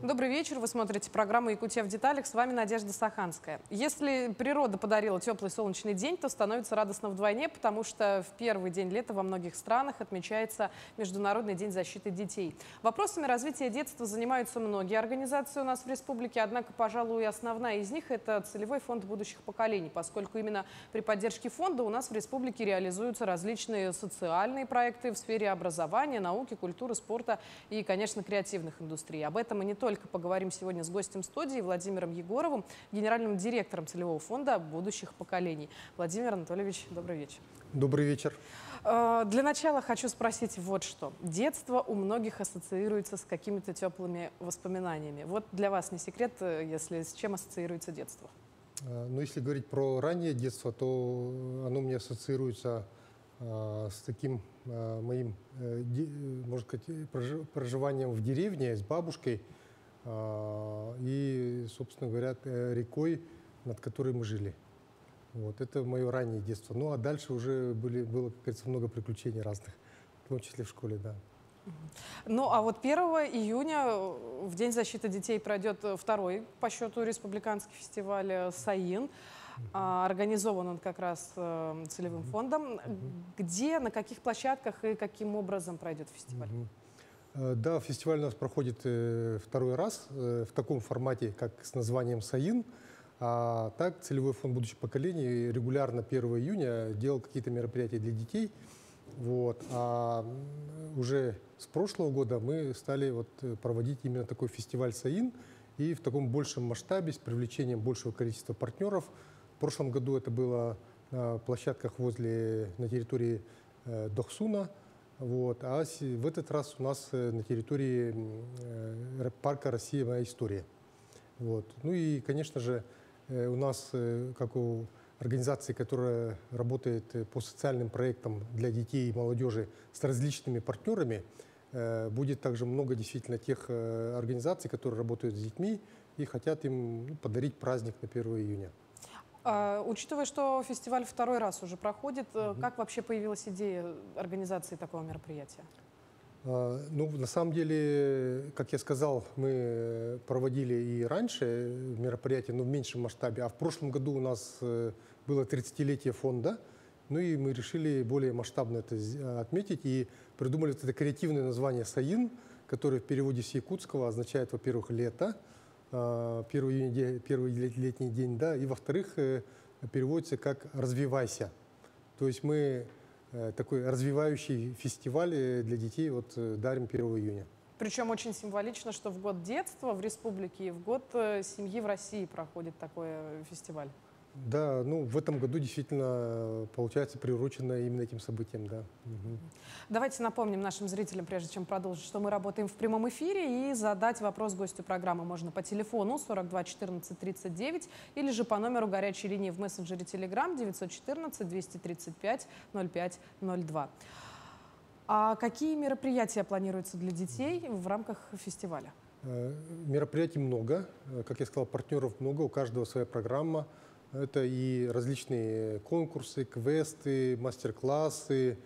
Добрый вечер. Вы смотрите программу «Якутия в деталях». С вами Надежда Саханская. Если природа подарила теплый солнечный день, то становится радостно вдвойне, потому что в первый день лета во многих странах отмечается Международный день защиты детей. Вопросами развития детства занимаются многие организации у нас в республике, однако, пожалуй, основная из них – это целевой фонд будущих поколений, поскольку именно при поддержке фонда у нас в республике реализуются различные социальные проекты в сфере образования, науки, культуры, спорта и, конечно, креативных индустрий. Об этом мы не только поговорим сегодня с гостем студии Владимиром Егоровым, генеральным директором целевого фонда будущих поколений. Владимир Анатольевич, добрый вечер. Добрый вечер. Для начала хочу спросить вот что. Детство у многих ассоциируется с какими-то теплыми воспоминаниями. Вот для вас не секрет, если с чем ассоциируется детство? Ну, если говорить про раннее детство, то оно у меня ассоциируется с таким моим, можно сказать, проживанием в деревне с бабушкой и, собственно говоря, рекой, над которой мы жили. Вот, это мое раннее детство. Ну, а дальше уже было, как говорится, много приключений разных, в том числе в школе, да. Ну, а вот 1 июня, в День защиты детей, пройдет второй по счету республиканский фестиваль «Саин». Организован он как раз целевым фондом. Где, на каких площадках и каким образом пройдет фестиваль? Да, фестиваль у нас проходит второй раз в таком формате, как с названием «Саин». А так, целевой фонд будущих поколений регулярно 1 июня делал какие-то мероприятия для детей. Вот. А уже с прошлого года мы стали проводить именно такой фестиваль «Саин» и в таком большем масштабе, с привлечением большего количества партнеров. В прошлом году это было на площадках на территории Дохсуна. Вот. А в этот раз у нас на территории парка «Россия. Моя история». Вот. Ну и, конечно же, у нас, как у организации, которая работает по социальным проектам для детей и молодежи с различными партнерами, будет также много действительно тех организаций, которые работают с детьми и хотят им подарить праздник на 1 июня. Учитывая, что фестиваль второй раз уже проходит, как вообще появилась идея организации такого мероприятия? Ну, на самом деле, как я сказал, мы проводили и раньше мероприятия, но в меньшем масштабе. А в прошлом году у нас было 30-летие фонда, ну и мы решили более масштабно это отметить и придумали это креативное название «Саин», которое в переводе с якутского означает, во-первых, лето, 1 июня, первый летний день, да, и, во-вторых, переводится как «развивайся». То есть мы такой развивающий фестиваль для детей дарим 1 июня. Причем очень символично, что в год детства в республике и в год семьи в России проходит такой фестиваль. Да, ну в этом году действительно получается приурочено именно этим событием, да. Давайте напомним нашим зрителям, прежде чем продолжить, что мы работаем в прямом эфире, и задать вопрос гостю программы можно по телефону 42 14 39 или же по номеру горячей линии в мессенджере Telegram 914 235 05 02. А какие мероприятия планируются для детей в рамках фестиваля? Мероприятий много, как я сказал, партнеров много, у каждого своя программа. Это и различные конкурсы, квесты, мастер-классы,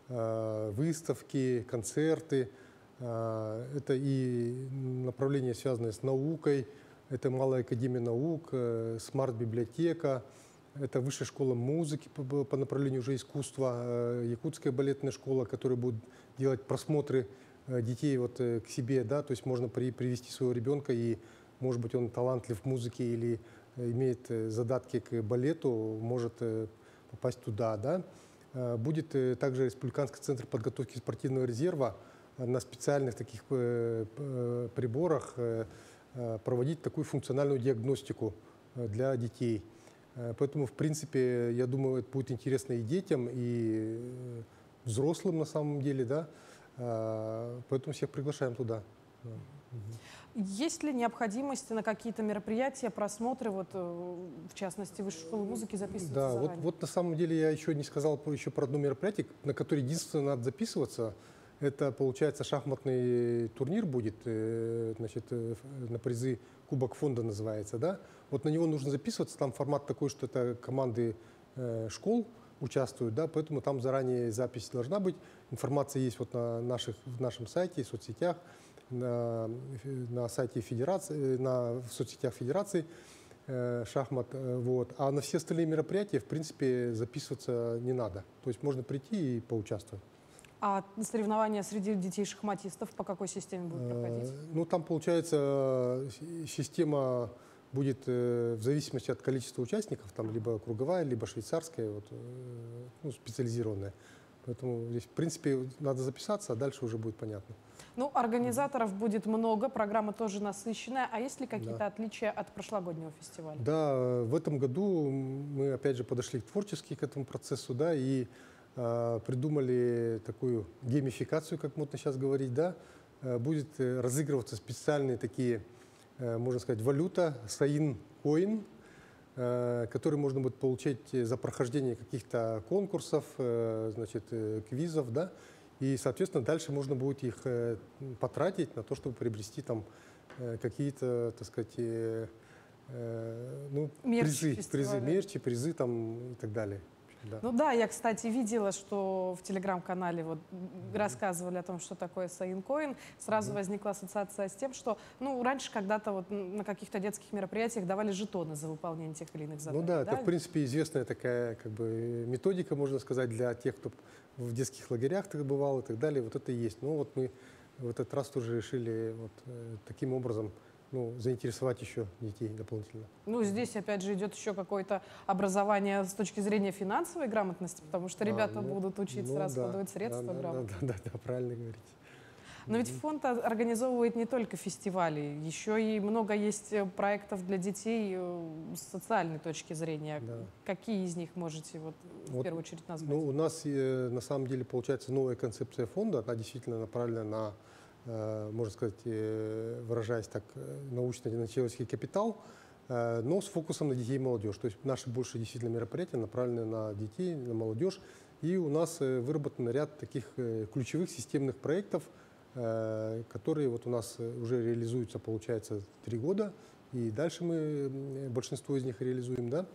выставки, концерты. Это и направления, связанные с наукой. Это Малая академия наук, смарт-библиотека. Это Высшая школа музыки по направлению уже искусства, Якутская балетная школа, которая будет делать просмотры детей к себе. Да? То есть можно привести своего ребенка, и, может быть, он талантлив в музыке или имеет задатки к балету, может попасть туда. Да? Будет также Республиканский центр подготовки спортивного резерва на специальных таких приборах проводить такую функциональную диагностику для детей. Поэтому, в принципе, я думаю, это будет интересно и детям, и взрослым на самом деле. Да? Поэтому всех приглашаем туда. Есть ли необходимость на какие-то мероприятия, просмотры, в частности, Высшей школы музыки записываться заранее? Да, вот на самом деле я еще не сказал про одно мероприятие, на которое единственное надо записываться. Это, получается, шахматный турнир будет, значит, на призы Кубок фонда называется, да? Вот на него нужно записываться, там формат такой, что это команды школ участвуют, да, поэтому там заранее запись должна быть. Информация есть в нашем сайте, в соцсетях. на сайте федерации, в соцсетях федерации шахмат. Вот. А на все остальные мероприятия, в принципе, записываться не надо. То есть можно прийти и поучаствовать. А соревнования среди детей-шахматистов по какой системе будут проходить? Ну, там, получается, система будет в зависимости от количества участников, там либо круговая, либо швейцарская, вот, ну, специализированная. Поэтому здесь, в принципе, надо записаться, а дальше уже будет понятно. Ну, организаторов будет много, программа тоже насыщенная. А есть ли какие-то отличия от прошлогоднего фестиваля? Да, в этом году мы, опять же, подошли творчески к этому процессу, да, и придумали такую геймификацию, как модно сейчас говорить, да. Будет разыгрываться специальные такие, можно сказать, валюта, Sayin Coin, который можно будет получить за прохождение каких-то конкурсов, значит, квизов, да, и, соответственно, дальше можно будет их потратить на то, чтобы приобрести там какие-то, так сказать, ну, призы, мерчи, призы там и так далее. Да. Ну да, я, кстати, видела, что в телеграм-канале вот рассказывали о том, что такое Sayin Coin. Сразу возникла ассоциация с тем, что ну, раньше когда-то вот на каких-то детских мероприятиях давали жетоны за выполнение тех или иных заданий. Ну да, это, в принципе, известная такая как бы методика, можно сказать, для тех, кто в детских лагерях так бывал и так далее. Вот это и есть. Но вот мы в этот раз тоже решили вот таким образом, ну, заинтересовать еще детей дополнительно. Ну, здесь, опять же, идет еще какое-то образование с точки зрения финансовой грамотности, потому что ребята будут учиться расходовать средства грамотно. Да, правильно говорите. Но ведь фонд организовывает не только фестивали, еще и много есть проектов для детей с социальной точки зрения. Да. Какие из них можете вот в первую очередь назвать? Ну, у нас на самом деле получается новая концепция фонда, она действительно направлена на, можно сказать, выражаясь так, научно-человеческий капитал, но с фокусом на детей и молодежь. То есть наши больше действительно мероприятия направлены на детей, на молодежь. И у нас выработан ряд таких ключевых системных проектов, которые вот у нас уже реализуются, получается, 3 года. И дальше мы большинство из них реализуем. Да?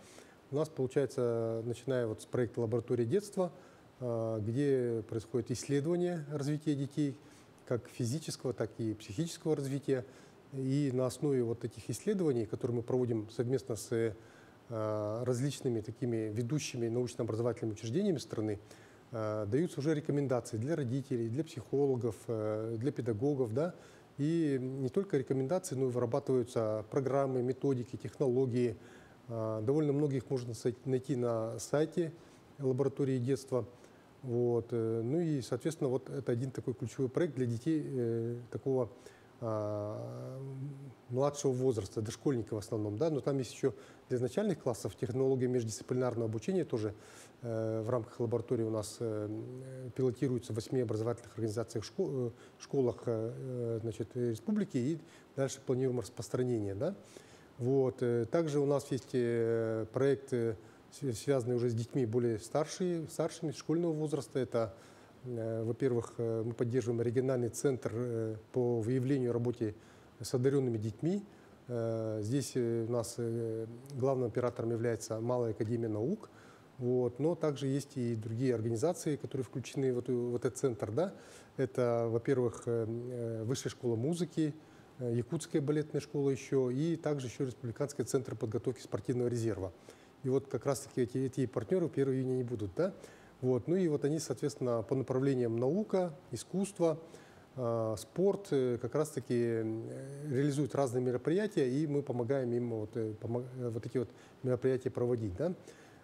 У нас, получается, начиная вот с проекта «Лаборатория детства», где происходит исследование развития детей, как физического, так и психического развития. И на основе вот этих исследований, которые мы проводим совместно с различными такими ведущими научно-образовательными учреждениями страны, даются уже рекомендации для родителей, для психологов, для педагогов. Да? И не только рекомендации, но и вырабатываются программы, методики, технологии. Довольно многих можно найти на сайте лаборатории детства. Вот. Ну и, соответственно, вот это один такой ключевой проект для детей такого младшего возраста, дошкольников в основном. Да? Но там есть еще для начальных классов технология междисциплинарного обучения тоже в рамках лаборатории у нас пилотируется в 8 образовательных организациях, школах значит, республики, и дальше планируем распространение. Да? Вот. Также у нас есть проекты, связанные уже с детьми более старшими, школьного возраста. Это, во-первых, мы поддерживаем региональный центр по выявлению и работе с одаренными детьми. Здесь у нас главным оператором является Малая академия наук. Вот. Но также есть и другие организации, которые включены в этот центр. Да? Это, во-первых, Высшая школа музыки, Якутская балетная школа еще, и также еще Республиканский центр подготовки спортивного резерва. И вот как раз-таки эти партнеры 1 июня не будут. Да? Вот. Ну и вот они, соответственно, по направлениям наука, искусство, спорт как раз-таки реализуют разные мероприятия, и мы помогаем им вот эти вот мероприятия проводить. Да?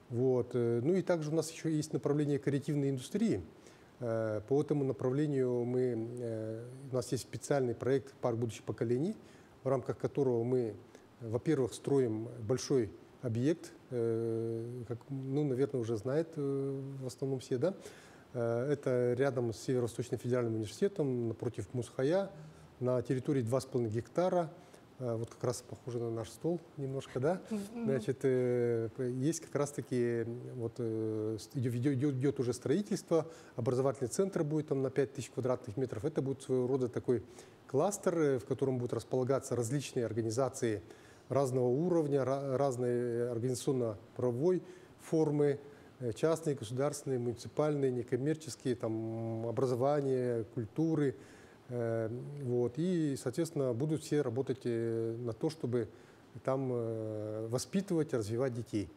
Вот. Ну и также у нас еще есть направление креативной индустрии. По этому направлению у нас есть специальный проект «Парк будущих поколений», в рамках которого мы, во-первых, строим большой объект, как, ну, наверное, уже знают в основном все, да? Это рядом с Северо-Восточным федеральным университетом, напротив Мусхая, на территории 2,5 гектара. Вот как раз похоже на наш стол немножко, да? Значит, есть как раз-таки, вот идет уже строительство, образовательный центр будет там на 5000 квадратных метров. Это будет своего рода такой кластер, в котором будут располагаться различные организации разного уровня, разной организационно-правовой формы, частные, государственные, муниципальные, некоммерческие, там, образование, культуры, Вот, и, соответственно, будут все работать на то, чтобы там воспитывать, развивать детей.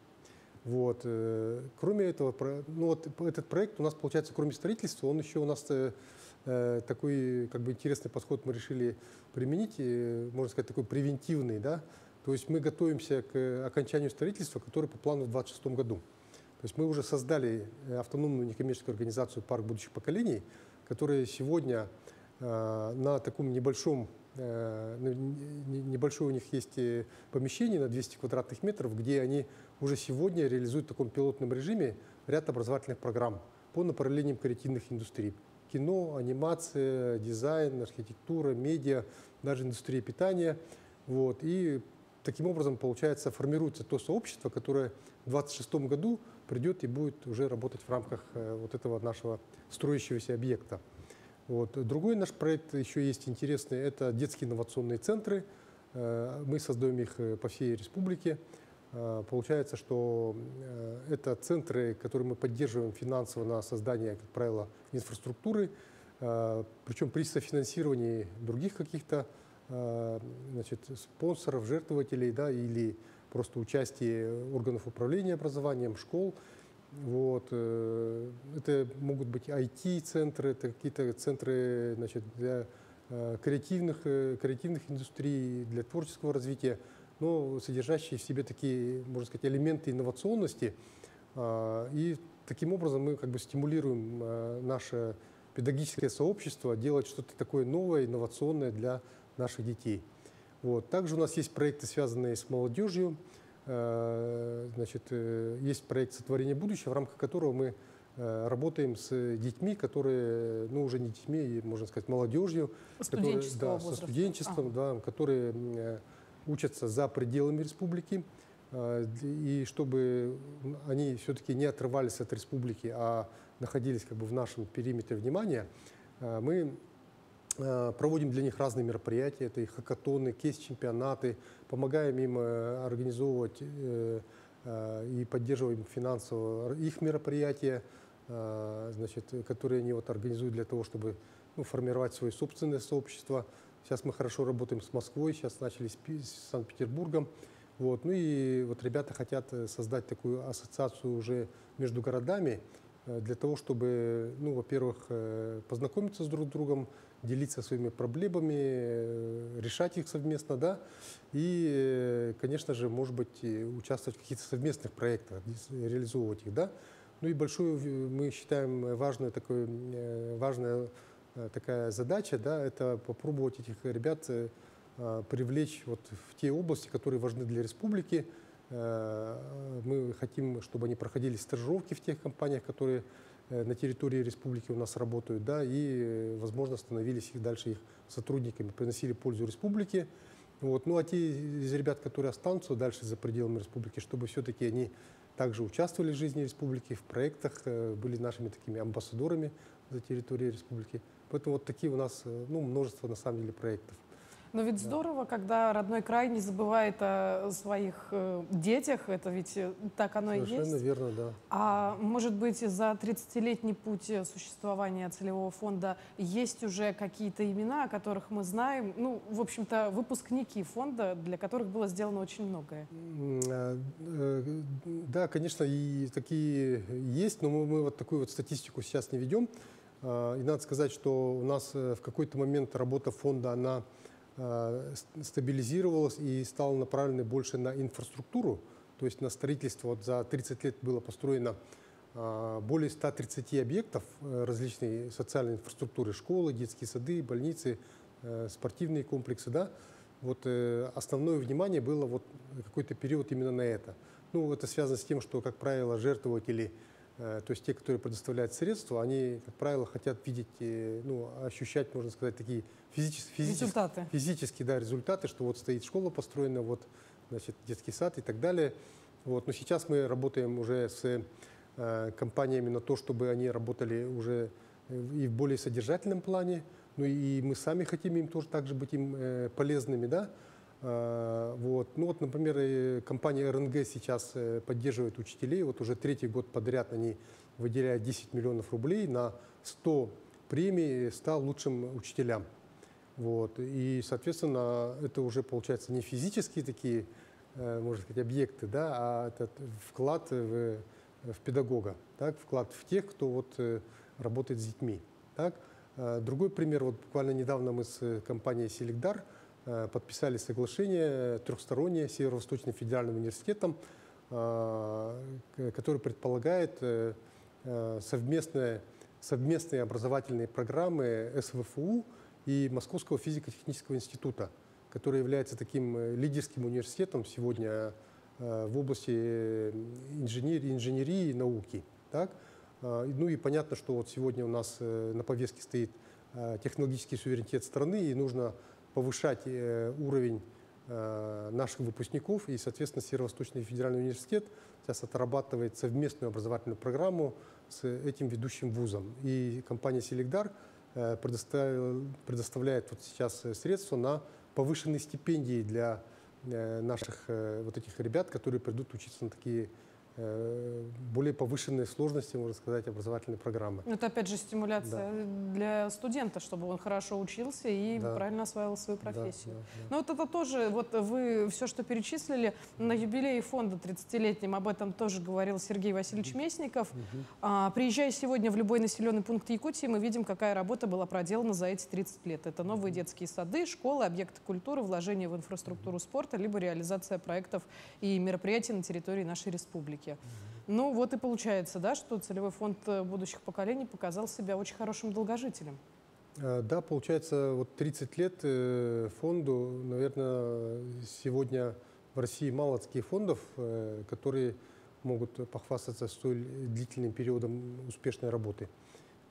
Вот. Кроме этого, ну, вот этот проект у нас, получается, кроме строительства, он еще у нас такой как бы интересный подход мы решили применить, можно сказать, такой превентивный, да. То есть мы готовимся к окончанию строительства, которое по плану в 2026 году. То есть мы уже создали автономную некоммерческую организацию «Парк будущих поколений», которая сегодня на таком небольшом, небольшое у них есть помещение на 200 квадратных метров, где они уже сегодня реализуют в таком пилотном режиме ряд образовательных программ по направлениям креативных индустрий. Кино, анимация, дизайн, архитектура, медиа, даже индустрия питания. Вот. И таким образом, получается, формируется то сообщество, которое в 2026 году придет и будет уже работать в рамках вот этого нашего строящегося объекта. Вот. Другой наш проект еще есть интересный, это детские инновационные центры. Мы создаем их по всей республике. Получается, что это центры, которые мы поддерживаем финансово на создание, как правило, инфраструктуры, причем при софинансировании других каких-то спонсоров, жертвователей, да, или просто участие органов управления образованием, школ. Вот. Это могут быть IT-центры, это какие-то центры, значит, для креативных индустрий, для творческого развития, но содержащие в себе такие, можно сказать, элементы инновационности. И таким образом мы как бы стимулируем наше педагогическое сообщество делать что-то такое новое, инновационное для наших детей. Вот. Также у нас есть проекты, связанные с молодежью. Значит, есть проект «Сотворение будущего», в рамках которого мы работаем с детьми, которые, ну, уже не детьми, можно сказать, молодежью, которые, да, со студенчеством, да, которые учатся за пределами республики, и чтобы они все-таки не отрывались от республики, а находились как бы в нашем периметре внимания, мы проводим для них разные мероприятия, это и хакатоны, кейс-чемпионаты, помогаем им организовывать и поддерживаем финансово их мероприятия, значит, которые они вот организуют для того, чтобы, ну, формировать свое собственное сообщество. Сейчас мы хорошо работаем с Москвой, сейчас начали с Санкт-Петербургом. Вот. Ну и вот ребята хотят создать такую ассоциацию уже между городами для того, чтобы, ну, во-первых, познакомиться с друг другом, делиться своими проблемами, решать их совместно, да, и, конечно же, может быть, участвовать в каких-то совместных проектах, реализовывать их, да. Ну и большую, мы считаем, важная такая задача, да, это попробовать этих ребят привлечь вот в те области, которые важны для республики. Мы хотим, чтобы они проходили стажировки в тех компаниях, которые на территории республики у нас работают, да, и, возможно, становились их дальше их сотрудниками, приносили пользу республике. Вот. Ну а те из ребят, которые останутся дальше за пределами республики, чтобы все-таки они также участвовали в жизни республики, в проектах, были нашими такими амбассадорами за территорией республики. Поэтому вот такие у нас, ну, множество на самом деле проектов. Но ведь здорово, когда родной край не забывает о своих детях, это ведь так оно и есть. Совершенно верно, да. А может быть, за 30-летний путь существования целевого фонда есть уже какие-то имена, о которых мы знаем? Ну, в общем-то, выпускники фонда, для которых было сделано очень многое. Да, конечно, и такие есть, но мы вот такую вот статистику сейчас не ведем. И надо сказать, что у нас в какой-то момент работа фонда, она стабилизировалась и стала направлена больше на инфраструктуру, то есть на строительство. Вот за 30 лет было построено более 130 объектов различной социальной инфраструктуры: школы, детские сады, больницы, спортивные комплексы. Да? Вот основное внимание было вот какой-то период именно на это. Ну, это связано с тем, что, как правило, жертвователи, то есть те, которые предоставляют средства, они, как правило, хотят видеть, ну, ощущать, можно сказать, такие физические, да, результаты, что вот стоит школа построена, вот, значит, детский сад и так далее. Вот. Но сейчас мы работаем уже с компаниями на то, чтобы они работали уже и в более содержательном плане. Ну и мы сами хотим им тоже также быть им полезными, да. Вот. Ну вот, например, компания РНГ сейчас поддерживает учителей. Вот уже 3-й год подряд они выделяют 10 миллионов рублей на 100 премий 100 лучшим учителям. Вот. И, соответственно, это уже получается не физические такие, можно сказать, объекты, да, а это вклад в педагога, так, вклад в тех, кто вот работает с детьми. Так. Другой пример, вот буквально недавно мы с компанией «Селигдар» подписали соглашение трехстороннее с Северо-Восточным федеральным университетом, который предполагает совместные образовательные программы СВФУ и Московского физико-технического института, который является таким лидерским университетом сегодня в области инженерии и науки. Так? Ну и понятно, что вот сегодня у нас на повестке стоит технологический суверенитет страны, и нужно повышать уровень наших выпускников, и, соответственно, Северо-Восточный федеральный университет сейчас отрабатывает совместную образовательную программу с этим ведущим вузом. И компания «Селигдар» предоставляет вот сейчас средства на повышенные стипендии для наших вот этих ребят, которые придут учиться на такие более повышенные сложности, можно сказать, образовательной программы. Это опять же стимуляция для студента, чтобы он хорошо учился и правильно осваивал свою профессию. Но вот это тоже, вот вы все, что перечислили, на юбилее фонда 30-летнем об этом тоже говорил Сергей Васильевич Местников. Приезжая сегодня в любой населенный пункт Якутии, мы видим, какая работа была проделана за эти 30 лет. Это новые детские сады, школы, объекты культуры, вложения в инфраструктуру спорта, либо реализация проектов и мероприятий на территории нашей республики. Ну вот и получается, да, что целевой фонд будущих поколений показал себя очень хорошим долгожителем. Да, получается, вот 30 лет фонду, наверное, сегодня в России мало таких фондов, которые могут похвастаться столь длительным периодом успешной работы.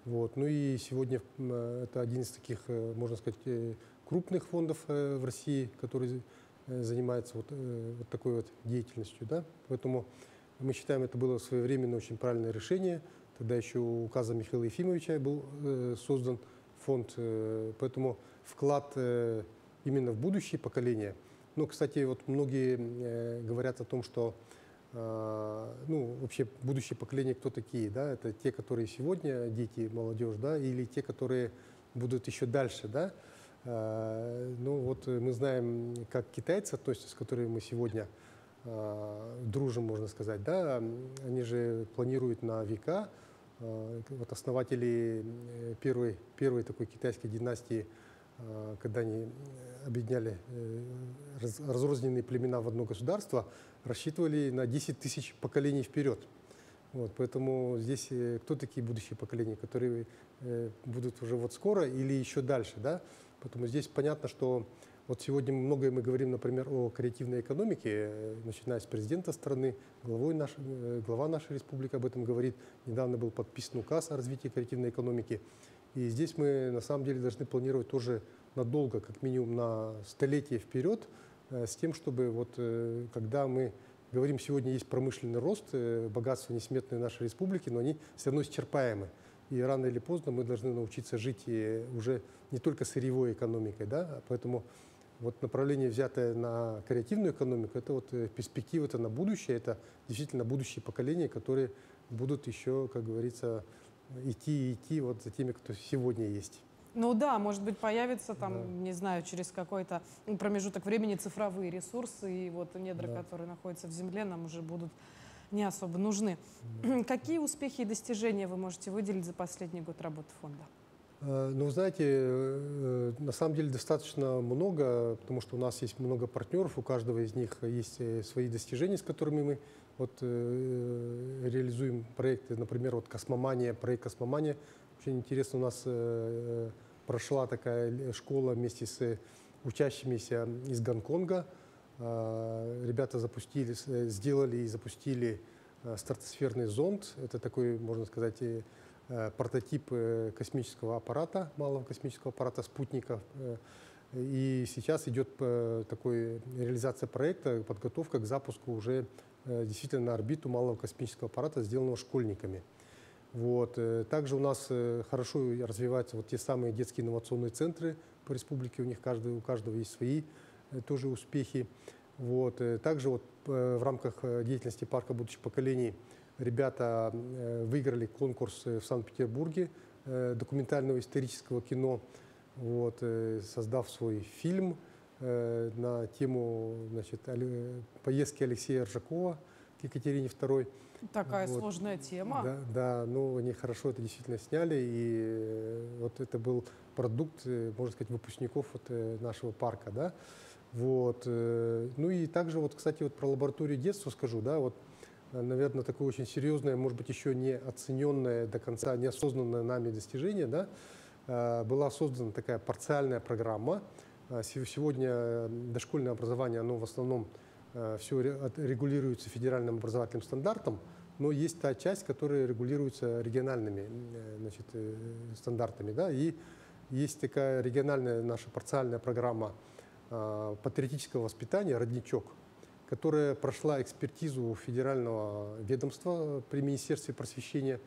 Вот. Ну и сегодня это один из таких, можно сказать, крупных фондов в России, который занимается вот такой вот деятельностью. Да? Поэтому мы считаем, это было своевременное, очень правильное решение. Тогда еще указом Михаила Ефимовича был создан фонд. Поэтому вклад именно в будущее поколение. Ну, кстати, вот многие говорят о том, что ну, вообще будущее поколение кто такие? Да? Это те, которые сегодня, дети, молодежь, да? Или те, которые будут еще дальше. Да? Ну, вот мы знаем, как китайцы относятся, с которыми мы сегодня дружим, можно сказать, да, они же планируют на века. Вот основатели первой такой китайской династии, когда они объединяли разрозненные племена в одно государство, рассчитывали на 10 тысяч поколений вперед. Вот, поэтому здесь кто такие будущие поколения, которые будут уже вот скоро или еще дальше, да? Поэтому здесь понятно, что вот сегодня многое мы говорим, например, о креативной экономике, начиная с президента страны, глава нашей республики об этом говорит. Недавно был подписан указ о развитии креативной экономики. И здесь мы на самом деле должны планировать тоже надолго, как минимум на столетие вперед, с тем, чтобы вот когда мы говорим, сегодня есть промышленный рост, богатство несметное нашей республики, но они все равно исчерпаемы. И рано или поздно мы должны научиться жить уже не только сырьевой экономикой, да, поэтому вот направление, взятое на креативную экономику, это вот перспектива, это на будущее, это действительно будущие поколения, которые будут еще, как говорится, идти вот за теми, кто сегодня есть. Ну да, может быть, появится там, не знаю, через какой-то промежуток времени цифровые ресурсы, и вот недра, которые находятся в земле, нам уже будут не особо нужны. Какие успехи и достижения вы можете выделить за последний год работы фонда? Ну, знаете, на самом деле достаточно много, потому что у нас есть много партнеров, у каждого из них есть свои достижения, с которыми мы вот, реализуем проекты. Например, вот «Космомания», проект «Космомания». Очень интересно, у нас прошла такая школа вместе с учащимися из Гонконга. Ребята сделали и запустили стратосферный зонд. Это такой, можно сказать, прототип космического аппарата, малого космического аппарата спутника. И сейчас идет такой реализация проекта, подготовка к запуску уже действительно на орбиту малого космического аппарата, сделанного школьниками. Вот. Также у нас хорошо развиваются вот те самые детские инновационные центры по республике, у каждого есть свои тоже успехи. Вот. Также вот в рамках деятельности парка будущих поколений ребята выиграли конкурс в Санкт-Петербурге документального исторического кино. вот, создав свой фильм на тему, значит, поездки Алексея Ржакова к Екатерине II. Такая Вот. сложная тема. Да, да, ну они хорошо это действительно сняли, и вот это был продукт, можно сказать, выпускников вот, нашего парка, да. Вот. Ну и также, вот, кстати, вот про лабораторию детства скажу, да, вот, наверное, такое очень серьезное, может быть, еще не оцененное до конца, неосознанное нами достижение, да, была создана такая парциальная программа. Сегодня дошкольное образование, оно в основном все регулируется федеральным образовательным стандартом, но есть та часть, которая регулируется региональными, значит, стандартами. Да? И есть такая региональная наша парциальная программа патриотического воспитания «Родничок», которая прошла экспертизу федерального ведомства при Министерстве просвещения.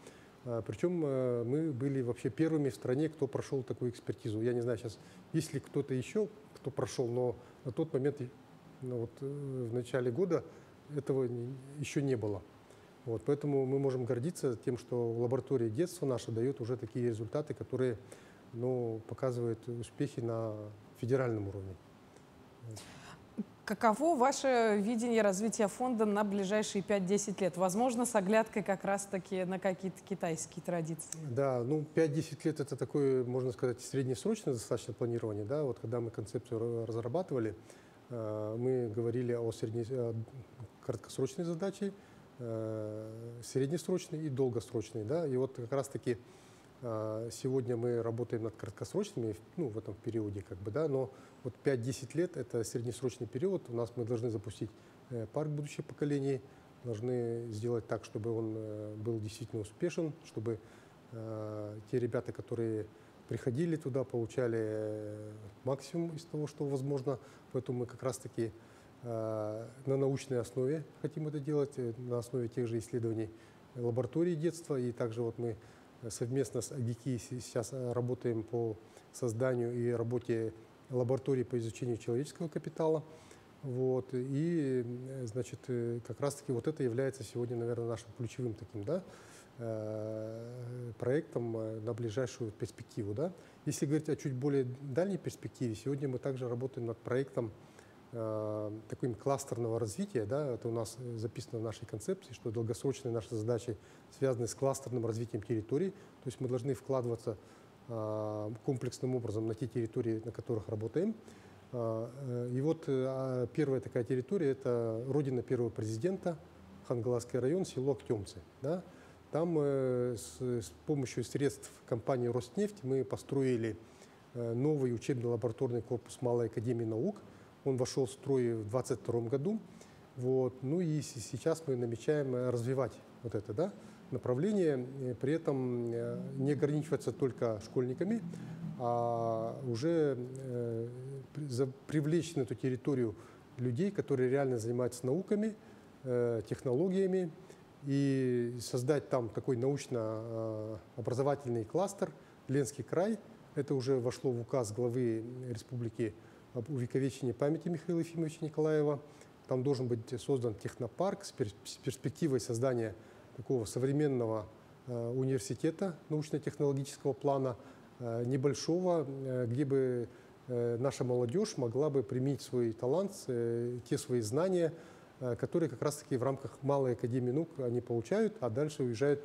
Причем мы были вообще первыми в стране, кто прошел такую экспертизу. Я не знаю сейчас, есть ли кто-то еще, кто прошел, но на тот момент, ну, вот, в начале года этого еще не было. Вот, поэтому мы можем гордиться тем, что лаборатория детства наша дает уже такие результаты, которые, ну, показывают успехи на федеральном уровне. Каково ваше видение развития фонда на ближайшие 5-10 лет? Возможно, с оглядкой как раз-таки на какие-то китайские традиции. Да, ну 5-10 лет это такое, можно сказать, среднесрочное достаточно планирование. Да? Вот когда мы концепцию разрабатывали, мы говорили о краткосрочной задаче, среднесрочной и долгосрочной. Да? И вот как раз-таки сегодня мы работаем над краткосрочными, ну, в этом периоде, как бы, да, но вот 5-10 лет – это среднесрочный период. У нас мы должны запустить парк будущих поколений, должны сделать так, чтобы он был действительно успешен, чтобы те ребята, которые приходили туда, получали максимум из того, что возможно. Поэтому мы как раз-таки на научной основе хотим это делать, на основе тех же исследований лаборатории детства. И также вот мы совместно с АГИКИ сейчас работаем по созданию и работе лаборатории по изучению человеческого капитала. Вот. И, значит, как раз-таки вот это является сегодня, наверное, нашим ключевым таким, да, проектом на ближайшую перспективу. Да. Если говорить о чуть более дальней перспективе, сегодня мы также работаем над проектом таким кластерного развития. Да. Это у нас записано в нашей концепции, что долгосрочные наши задачи связаны с кластерным развитием территорий. То есть мы должны вкладываться комплексным образом на те территории, на которых работаем. И вот первая такая территория – это родина первого президента, Хангаласский район, село Актемцы. Да? Там с помощью средств компании «Роснефть» мы построили новый учебно-лабораторный корпус Малой академии наук. Он вошел в строй в 2022 году. Вот. Ну и сейчас мы намечаем развивать вот это, да, направление, при этом не ограничиваться только школьниками, а уже привлечь на эту территорию людей, которые реально занимаются науками, технологиями, и создать там такой научно-образовательный кластер «Ленский край». Это уже вошло в указ главы республики об увековечении памяти Михаила Ефимовича Николаева. Там должен быть создан технопарк с перспективой создания такого современного университета научно-технологического плана, небольшого, где бы наша молодежь могла бы применить свой талант, те свои знания, которые как раз-таки в рамках Малой академии наук они получают, а дальше уезжают,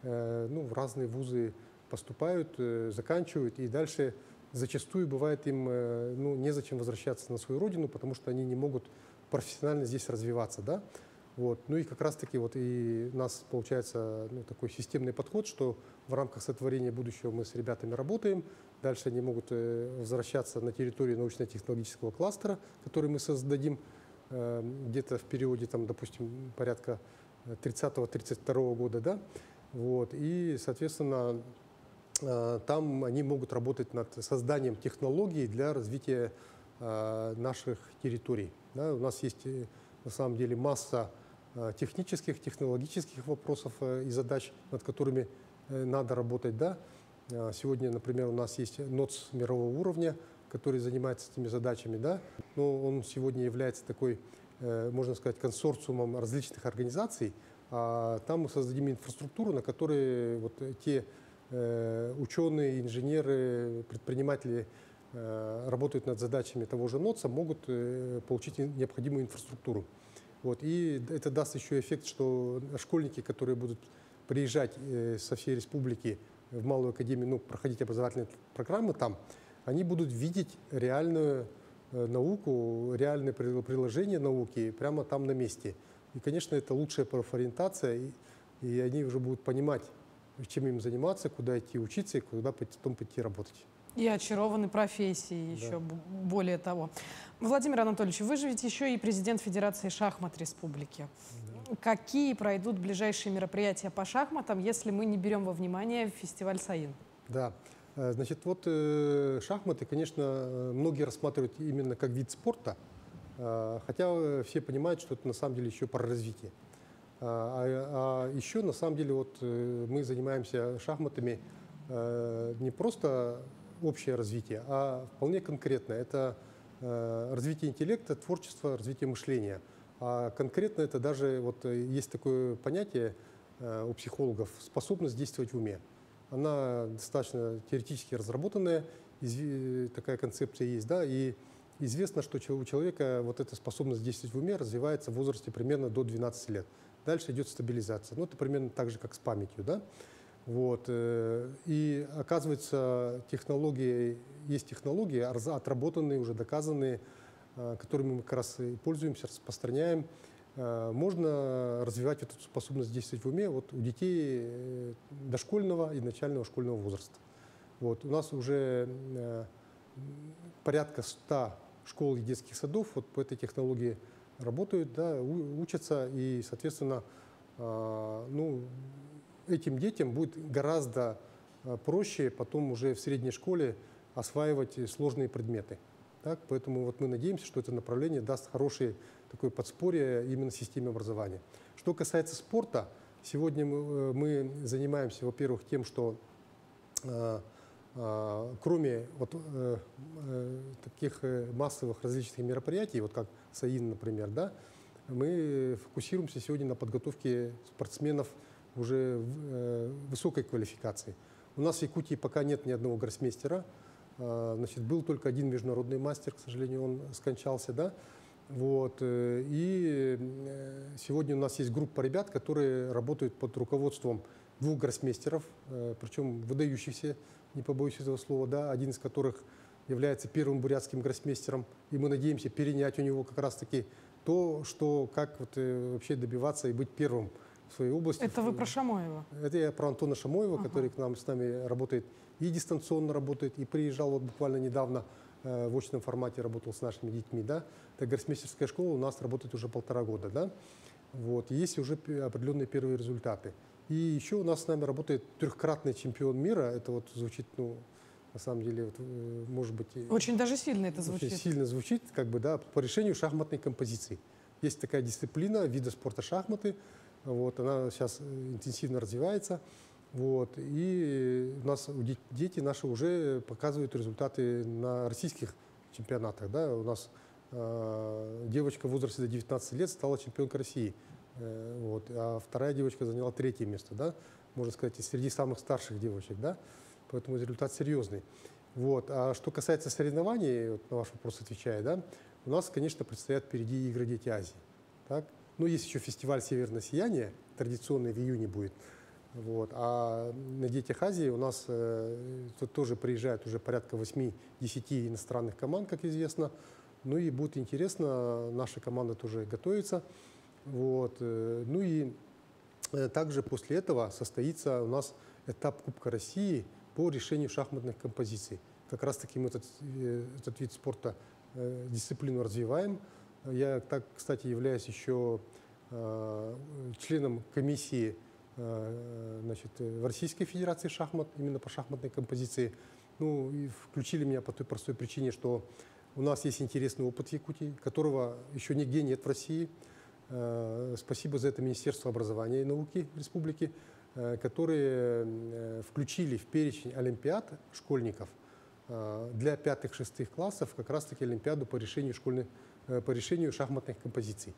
ну, в разные вузы, поступают, заканчивают, и дальше зачастую бывает им, ну, незачем возвращаться на свою родину, потому что они не могут профессионально здесь развиваться, да. Вот. Ну и как раз-таки вот и у нас получается, ну, такой системный подход, что в рамках сотворения будущего мы с ребятами работаем, дальше они могут возвращаться на территорию научно-технологического кластера, который мы создадим где-то в периоде, там, допустим, порядка 30-32 года, да. Вот. И, соответственно, там они могут работать над созданием технологий для развития наших территорий. Да. У нас есть на самом деле масса технических, технологических вопросов и задач, над которыми надо работать. Да. Сегодня, например, у нас есть НОЦ мирового уровня, который занимается этими задачами. Да. Но он сегодня является такой, можно сказать, консорциумом различных организаций. Там мы создадим инфраструктуру, на которой вот те ученые, инженеры, предприниматели работают над задачами того же НОЦа, могут получить необходимую инфраструктуру. Вот. И это даст еще эффект, что школьники, которые будут приезжать со всей республики в Малую академию, ну, проходить образовательные программы там, они будут видеть реальную науку, реальное приложение науки прямо там на месте. И, конечно, это лучшая профориентация, и они уже будут понимать, чем им заниматься, куда идти учиться и куда потом пойти работать. И очарованы профессией еще более того. Владимир Анатольевич, вы же ведь еще и президент Федерации шахмат республики. Да. Какие пройдут ближайшие мероприятия по шахматам, если мы не берем во внимание фестиваль САИН? Да, значит, вот шахматы, конечно, многие рассматривают именно как вид спорта, хотя все понимают, что это на самом деле еще про развитие. А еще на самом деле вот мы занимаемся шахматами не просто общее развитие, а вполне конкретно. Это развитие интеллекта, творчества, развитие мышления. А конкретно это даже, вот есть такое понятие у психологов, способность действовать в уме. Она достаточно теоретически разработанная, такая концепция есть, да, и известно, что у человека вот эта способность действовать в уме развивается в возрасте примерно до 12 лет. Дальше идет стабилизация. Ну, это примерно так же, как с памятью, да. Вот. И оказывается, есть технологии, отработанные, уже доказанные, которыми мы как раз и пользуемся, распространяем. Можно развивать эту способность действовать в уме вот у детей дошкольного и начального школьного возраста. Вот. У нас уже порядка 100 школ и детских садов вот по этой технологии работают, да, учатся, и, соответственно, ну, этим детям будет гораздо проще потом уже в средней школе осваивать сложные предметы. Так? Поэтому вот мы надеемся, что это направление даст хорошее такое подспорье именно системе образования. Что касается спорта, сегодня мы занимаемся, во-первых, тем, что кроме вот, таких массовых различных мероприятий, вот как САИН, например, да, мы фокусируемся сегодня на подготовке спортсменов уже высокой квалификации. У нас в Якутии пока нет ни одного гроссмейстера. Значит, был только один международный мастер, к сожалению, он скончался, да. Вот. И сегодня у нас есть группа ребят, которые работают под руководством 2 гроссмейстеров, причем выдающихся, не побоюсь этого слова, да, один из которых является первым бурятским гроссмейстером, и мы надеемся перенять у него как раз-таки то, что, как вот, вообще добиваться и быть первым в своей области. Это вы про Шамоева? Это я про Антона Шамоева, который с нами работает и дистанционно работает, и приезжал вот буквально недавно в очном формате, работал с нашими детьми. Да? Это гроссмейстерская школа у нас работает уже 1,5 года. Да? Вот. Есть уже определенные первые результаты. И еще у нас с нами работает 3-кратный чемпион мира. Это вот звучит, ну, на самом деле, вот, может быть... Очень даже сильно это звучит. Очень сильно звучит, как бы, да, по решению шахматной композиции. Есть такая дисциплина, вида спорта шахматы. Вот, она сейчас интенсивно развивается. Вот, и у нас дети наши уже показывают результаты на российских чемпионатах. Да. У нас девочка в возрасте до 19 лет стала чемпионкой России. Вот, а вторая девочка заняла 3-е место, да, можно сказать, среди самых старших девочек. Да. Поэтому результат серьезный. Вот. А что касается соревнований, вот на ваш вопрос отвечая, да, у нас, конечно, предстоят впереди игры «Дети Азии». Так? Ну, есть еще фестиваль «Северное сияние», традиционный в июне будет. Вот. А на «Детях Азии» у нас тут тоже приезжают уже порядка 8-10 иностранных команд, как известно. Ну и будет интересно, наша команда тоже готовится. Вот. Ну и также после этого состоится у нас этап Кубка России по решению шахматных композиций. Как раз таки мы этот вид спорта, дисциплину развиваем. Я, так, кстати, являюсь еще членом комиссии, значит, в Российской Федерации шахмат, именно по шахматной композиции. Ну, и включили меня по той простой причине, что у нас есть интересный опыт в Якутии, которого еще нигде нет в России. Спасибо за это Министерству образования и науки Республики, которые включили в перечень олимпиад школьников для 5-6 классов как раз-таки олимпиаду по решению шахматных композиций.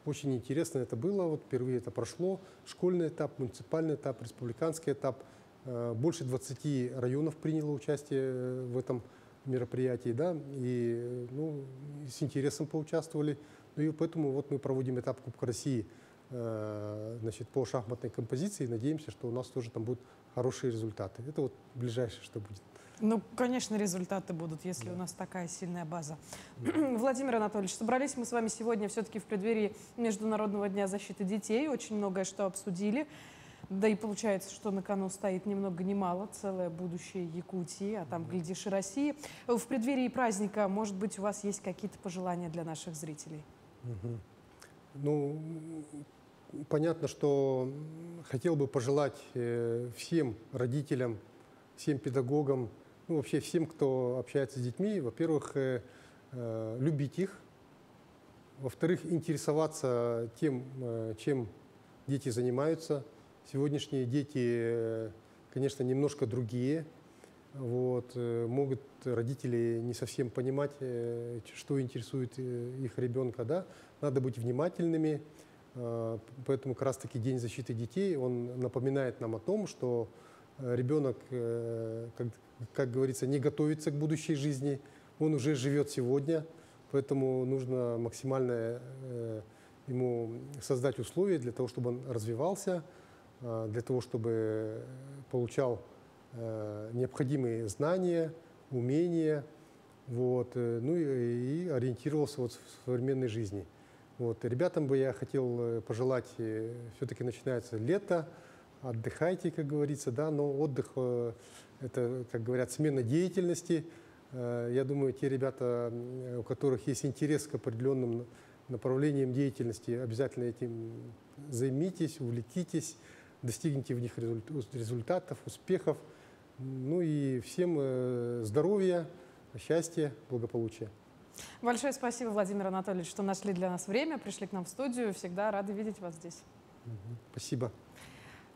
Очень интересно это было, вот впервые это прошло. Школьный этап, муниципальный этап, республиканский этап. Больше 20 районов приняло участие в этом мероприятий, да, и ну, с интересом поучаствовали. Ну и поэтому вот мы проводим этап Кубка России значит, по шахматной композиции. Надеемся, что у нас тоже там будут хорошие результаты. Это вот ближайшее, что будет. Ну, конечно, результаты будут, если у нас такая сильная база. Владимир Анатольевич, собрались мы с вами сегодня все-таки в преддверии Международного дня защиты детей. Очень многое что обсудили. Да и получается, что на кону стоит ни много ни мало целое будущее Якутии, а там, глядишь, и России. В преддверии праздника, может быть, у вас есть какие-то пожелания для наших зрителей? Ну, понятно, что хотел бы пожелать всем родителям, всем педагогам, ну, вообще всем, кто общается с детьми, во-первых, любить их, во-вторых, интересоваться тем, чем дети занимаются. Сегодняшние дети, конечно, немножко другие. Вот, могут родители не совсем понимать, что интересует их ребенка. Да? Надо быть внимательными. Поэтому как раз-таки День защиты детей, он напоминает нам о том, что ребенок, как говорится, не готовится к будущей жизни, он уже живет сегодня, поэтому нужно максимально ему создать условия для того, чтобы он развивался, для того, чтобы получал необходимые знания, умения, вот, ну и ориентировался вот в современной жизни. Вот. Ребятам бы я хотел пожелать, все-таки начинается лето, отдыхайте, как говорится, да, но отдых – это, как говорят, смена деятельности. Я думаю, те ребята, у которых есть интерес к определенным направлениям деятельности, обязательно этим займитесь, увлекитесь, достигните в них результатов, успехов. Ну и всем здоровья, счастья, благополучия. Большое спасибо, Владимир Анатольевич, что нашли для нас время, пришли к нам в студию. Всегда рады видеть вас здесь. Спасибо.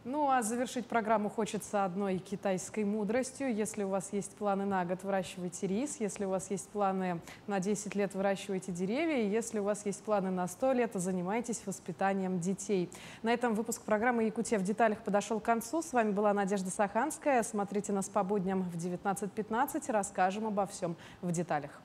Ну а завершить программу хочется одной китайской мудростью. Если у вас есть планы на год, выращивайте рис. Если у вас есть планы на 10 лет, выращивайте деревья. И если у вас есть планы на 100 лет, занимайтесь воспитанием детей. На этом выпуск программы «Якутия в деталях» подошел к концу. С вами была Надежда Саханская. Смотрите нас по будням в 19:15. Расскажем обо всем в деталях.